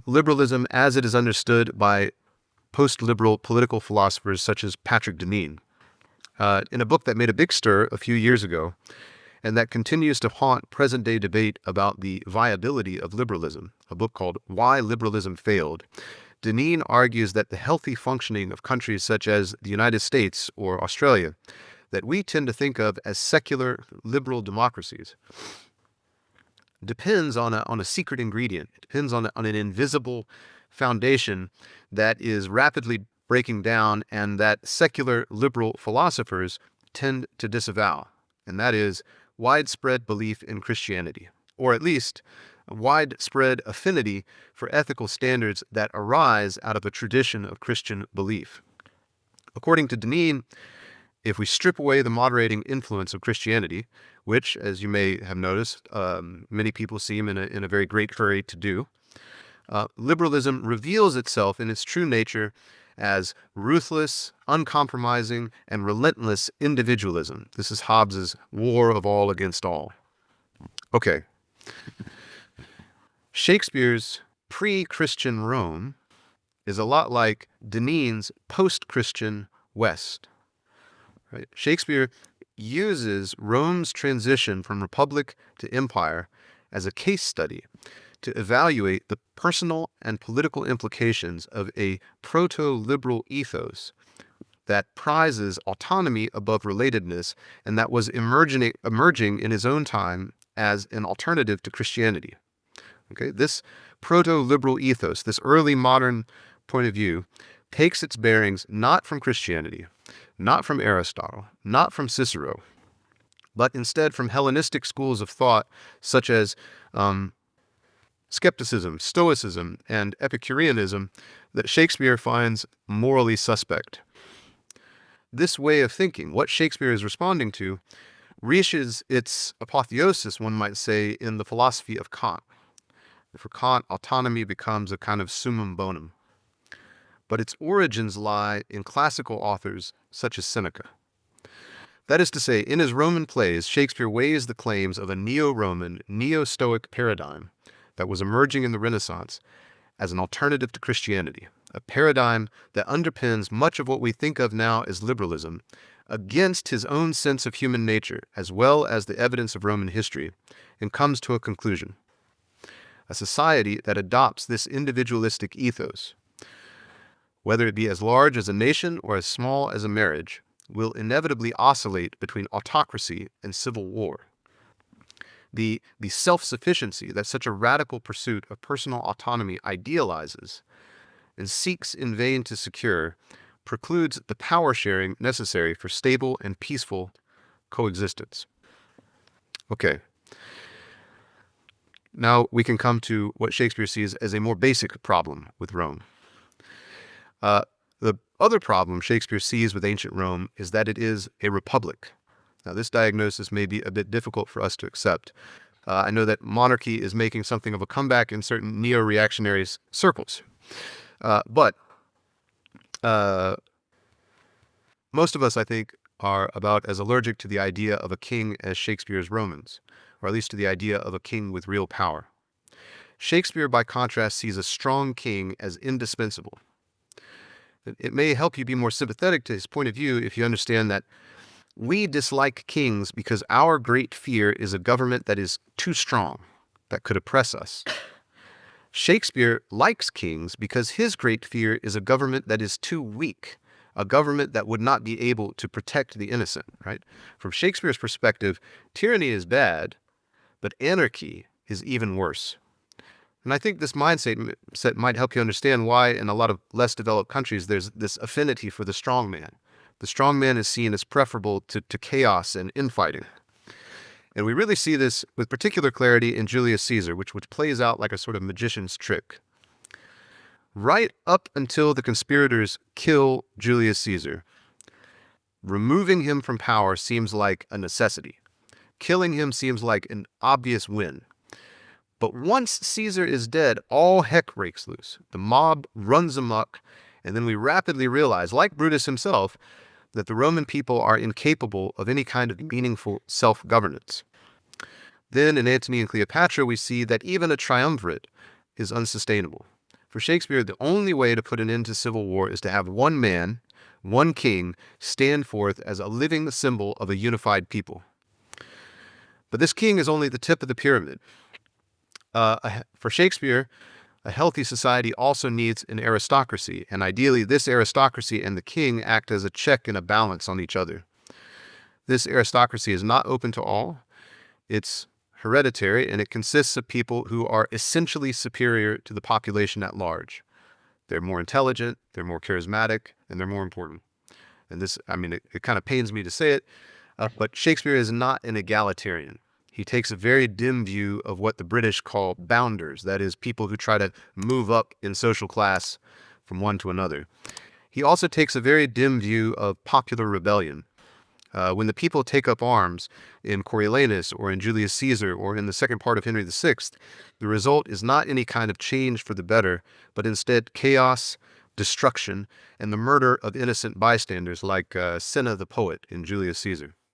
liberalism as it is understood by post-liberal political philosophers such as Patrick Deneen, in a book that made a big stir a few years ago, and that continues to haunt present-day debate about the viability of liberalism, a book called Why Liberalism Failed. Deneen argues that the healthy functioning of countries such as the United States or Australia, that we tend to think of as secular liberal democracies, depends on a secret ingredient. It depends on an invisible foundation that is rapidly breaking down and that secular liberal philosophers tend to disavow, and that is widespread belief in Christianity, or at least a widespread affinity for ethical standards that arise out of a tradition of Christian belief. According to Deneen, if we strip away the moderating influence of Christianity, which, as you may have noticed, many people seem in a very great hurry to do, liberalism reveals itself in its true nature as ruthless, uncompromising, and relentless individualism. This is Hobbes's war of all against all. Okay. Shakespeare's pre-Christian Rome is a lot like Deneen's post-Christian West. Right? Shakespeare uses Rome's transition from republic to empire as a case study to evaluate the personal and political implications of a proto-liberal ethos that prizes autonomy above relatedness and that was emerging in his own time as an alternative to Christianity. Okay, this proto-liberal ethos, this early modern point of view, takes its bearings not from Christianity, not from Aristotle, not from Cicero, but instead from Hellenistic schools of thought such as skepticism, Stoicism, and Epicureanism that Shakespeare finds morally suspect. This way of thinking, what Shakespeare is responding to, reaches its apotheosis, one might say, in the philosophy of Kant. For Kant, autonomy becomes a kind of summum bonum. But its origins lie in classical authors such as Seneca. That is to say, in his Roman plays, Shakespeare weighs the claims of a neo-Roman, neo-Stoic paradigm that was emerging in the Renaissance as an alternative to Christianity, a paradigm that underpins much of what we think of now as liberalism, against his own sense of human nature, as well as the evidence of Roman history, and comes to a conclusion. A society that adopts this individualistic ethos, whether it be as large as a nation or as small as a marriage, will inevitably oscillate between autocracy and civil war. The self-sufficiency that such a radical pursuit of personal autonomy idealizes and seeks in vain to secure precludes the power sharing necessary for stable and peaceful coexistence. Okay. Now we can come to what Shakespeare sees as a more basic problem with Rome. The other problem Shakespeare sees with ancient Rome is that it is a republic. Now, this diagnosis may be a bit difficult for us to accept. I know that monarchy is making something of a comeback in certain neo-reactionary circles. But most of us, I think, are about as allergic to the idea of a king as Shakespeare's Romans, or at least to the idea of a king with real power. Shakespeare, by contrast, sees a strong king as indispensable. It may help you be more sympathetic to his point of view if you understand that we dislike kings because our great fear is a government that is too strong, that could oppress us. Shakespeare likes kings because his great fear is a government that is too weak, a government that would not be able to protect the innocent, right? From Shakespeare's perspective, tyranny is bad, but anarchy is even worse. And I think this mindset might help you understand why in a lot of less developed countries there's this affinity for the strong man. The strong man is seen as preferable to chaos and infighting. And we really see this with particular clarity in Julius Caesar, which plays out like a sort of magician's trick. Right up until the conspirators kill Julius Caesar, removing him from power seems like a necessity. Killing him seems like an obvious win. But once Caesar is dead, all heck breaks loose. The mob runs amok, and then we rapidly realize, like Brutus himself, that the Roman people are incapable of any kind of meaningful self-governance. Then in Antony and Cleopatra, we see that even a triumvirate is unsustainable. For Shakespeare, the only way to put an end to civil war is to have one man, one king, stand forth as a living symbol of a unified people. But this king is only the tip of the pyramid. For Shakespeare, a healthy society also needs an aristocracy, and ideally this aristocracy and the king act as a check and a balance on each other. This aristocracy is not open to all. It's hereditary, and it consists of people who are essentially superior to the population at large. They're more intelligent, they're more charismatic, and they're more important. And this, it kind of pains me to say it, but Shakespeare is not an egalitarian. He takes a very dim view of what the British call bounders, that is, people who try to move up in social class from one to another. He also takes a very dim view of popular rebellion. When the people take up arms in Coriolanus or in Julius Caesar or in the second part of Henry VI, the result is not any kind of change for the better, but instead chaos, destruction, and the murder of innocent bystanders like Cinna the poet in Julius Caesar.